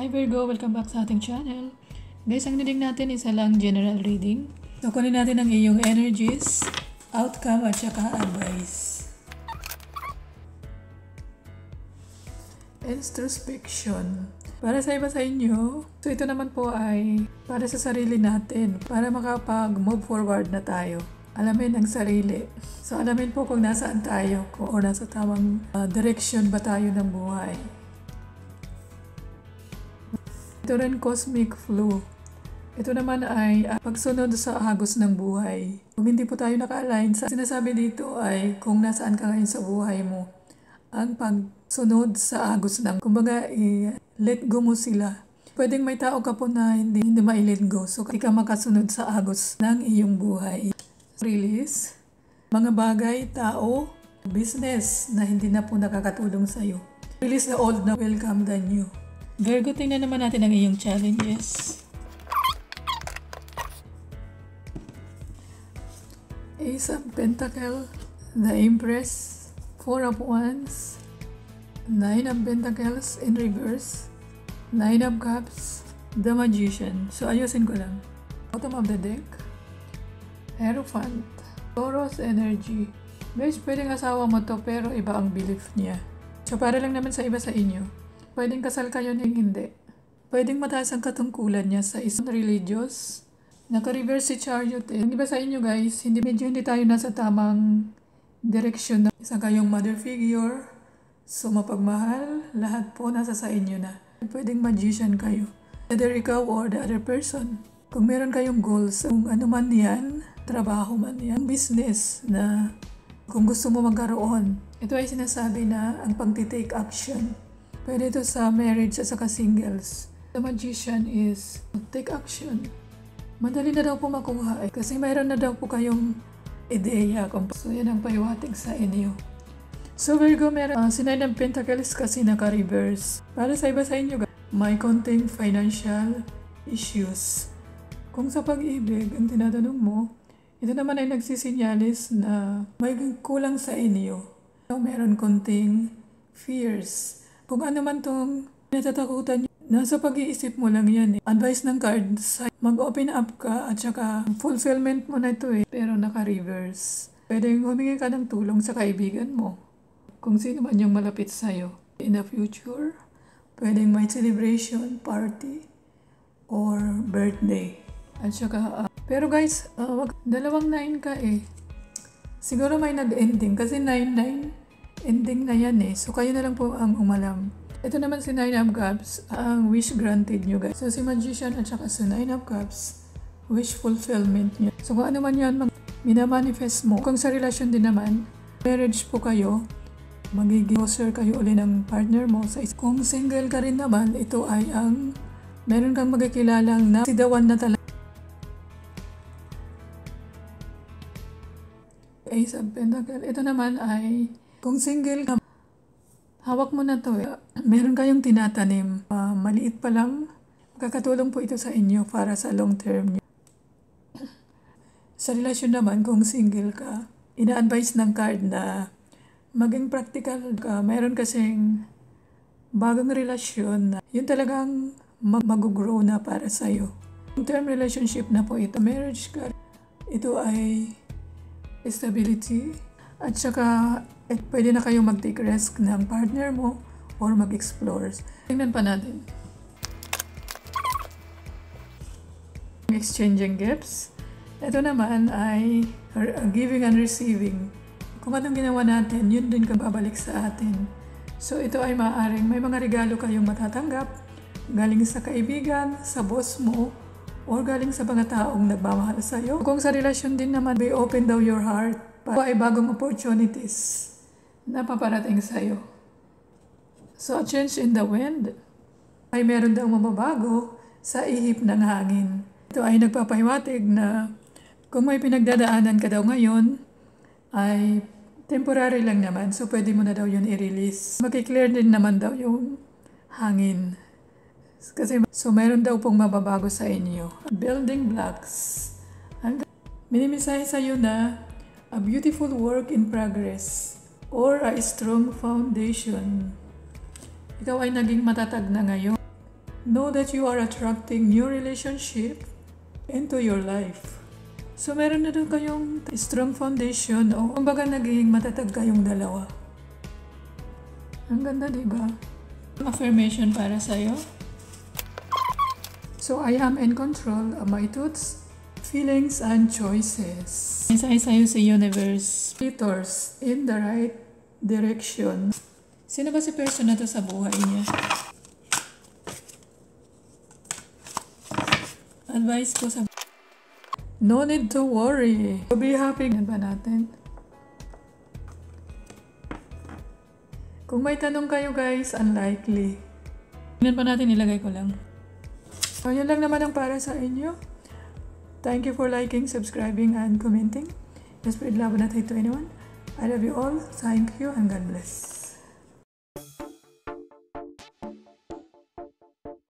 Hi Virgo! Welcome back sa ating channel. Guys, ang reading natin isa lang general reading. So, kunin natin ang iyong energies, outcome at saka advice. Introspection. Para sa iba sa inyo, so ito naman po ay para sa sarili natin, para makapag-move forward na tayo. Alamin ang sarili. So, alamin po kung nasaan tayo, kung nasa tamang direction ba tayo ng buhay. Ito rin cosmic flow. Ito naman ay pagsunod sa agos ng buhay. Kung hindi po tayo naka-align, sinasabi dito ay kung nasaan ka ngayon sa buhay mo, ang pagsunod sa agos ng, kumbaga, let go mo sila. Pwedeng may tao ka po na hindi ma-let go. So, hindi ka makasunod sa agos ng iyong buhay. Release. Mga bagay, tao, business na hindi na po nakakatulong sa'yo. Release the old na welcome the new. Virgo, tingnan naman natin ang iyong challenges. Ace of Pentacles, the Empress, Four of Wands, Nine of Pentacles in reverse, Nine of Cups, the Magician. So, ayusin ko lang. Bottom of the deck, Hierophant, Taurus energy. Guys, pwedeng asawa mo to pero iba ang belief niya. So, para lang naman sa iba sa inyo. Pwedeng kasal kayo ng hindi. Pwedeng mataas ang katungkulan niya sa isang religious. Naka-reverse si Chariot. Yung iba sa inyo guys, medyo hindi tayo nasa tamang direction. Isang kayong mother figure. So mapagmahal, lahat po nasa sa inyo na. Pwedeng magician kayo. Either ikaw or the other person. Kung meron kayong goals, kung ano man yan, trabaho man yan, business na kung gusto mo magkaroon. Ito ay sinasabi na ang pag-take action. Pwede ito sa marriage at saka singles. The Magician is take action. Madali na daw po makuha kasi mayroon na daw po kayong ideya. So yan ang pahiwatig sa inyo. So Virgo, meron si Nine of Pentacles kasi naka-reverse. Para sa iba sa inyo, may konting financial issues. Kung sa pag-ibig ang tinatanong mo, ito naman ay nagsisinyalis na may kulang sa inyo. So, meron konting fears. Kung ano man itong natatakutan nyo, nasa pag-iisip mo lang yan. Advice ng cards, mag-open up ka at saka fulfillment mo na ito pero naka-reverse. Pwede humingi ka ng tulong sa kaibigan mo. Kung sino man yung malapit sa'yo. In the future, pwedeng may celebration, party, or birthday. At saka, pero guys, dalawang 9 ka Siguro may nag-ending kasi 9-9. Ending na yan So, kayo na lang po ang umalam. Ito naman si Nine of Cups, ang wish granted nyo guys. So, si Magician at saka si Nine of Cups, wish fulfillment nyo. So, kung ano man yan, minamanifest mo. Kung sa relasyon din naman, marriage po kayo, magiging closer kayo uli ng partner mo. Kung single ka rin naman, ito ay ang meron kang magkikilalang na si the one na talaga. Ace of Pentacles. Ito naman ay kung single ka, hawak mo na to Meron kayong tinatanim. Maliit pa lang. Makakatulong po ito sa inyo para sa long term nyo. Sa relasyon naman, kung single ka, ina-advise ng card na maging practical ka. Meron kasing bagong relasyon na yun talagang mag-grow na para sa'yo. Long term relationship na po ito. Marriage card. Ito ay stability. At saka, pwede na kayong mag-take risk ng partner mo or mag-explore. Tingnan pa natin. Exchanging gifts. Ito naman ay giving and receiving. Kung anong ginawa natin, yun din kang babalik sa atin. So, ito ay maaaring may mga regalo kayong matatanggap galing sa kaibigan, sa boss mo, or galing sa mga taong nagmamahal sa'yo. Kung sa relasyon din naman, be open daw your heart. Ay bagong opportunities na paparating sa'yo. So, a change in the wind ay meron daw mababago sa ihip ng hangin. Ito ay nagpapahiwatig na kung may pinagdadaanan ka daw ngayon, ay temporary lang naman. So, pwede mo na daw yun i-release. Makiklear din naman daw yung hangin. Kasi, so, meron daw pong mababago sa inyo. Building blocks. Minimisahe sa'yo na a beautiful work in progress or a strong foundation. Ikaw ay naging matatag na ngayon. Know that you are attracting new relationship into your life. So meron na doon kayong strong foundation o kumbaga naging matatag kayong dalawa. Ang ganda, diba? Affirmation para sa'yo. So I am in control of my thoughts, feelings, and choices. Isay sa'yo sa universe. Leaders in the right direction. Sino ba si person na to sa buhay niya? Advice ko sa... No need to worry. Be happy. Yan ba natin? Kung may tanong kayo guys, unlikely. Yan pa natin, ilagay ko lang. So, yun lang naman ang para sa inyo. Thank you for liking, subscribing, and commenting. Just spread love and hate to anyone. I love you all. Thank you and God bless.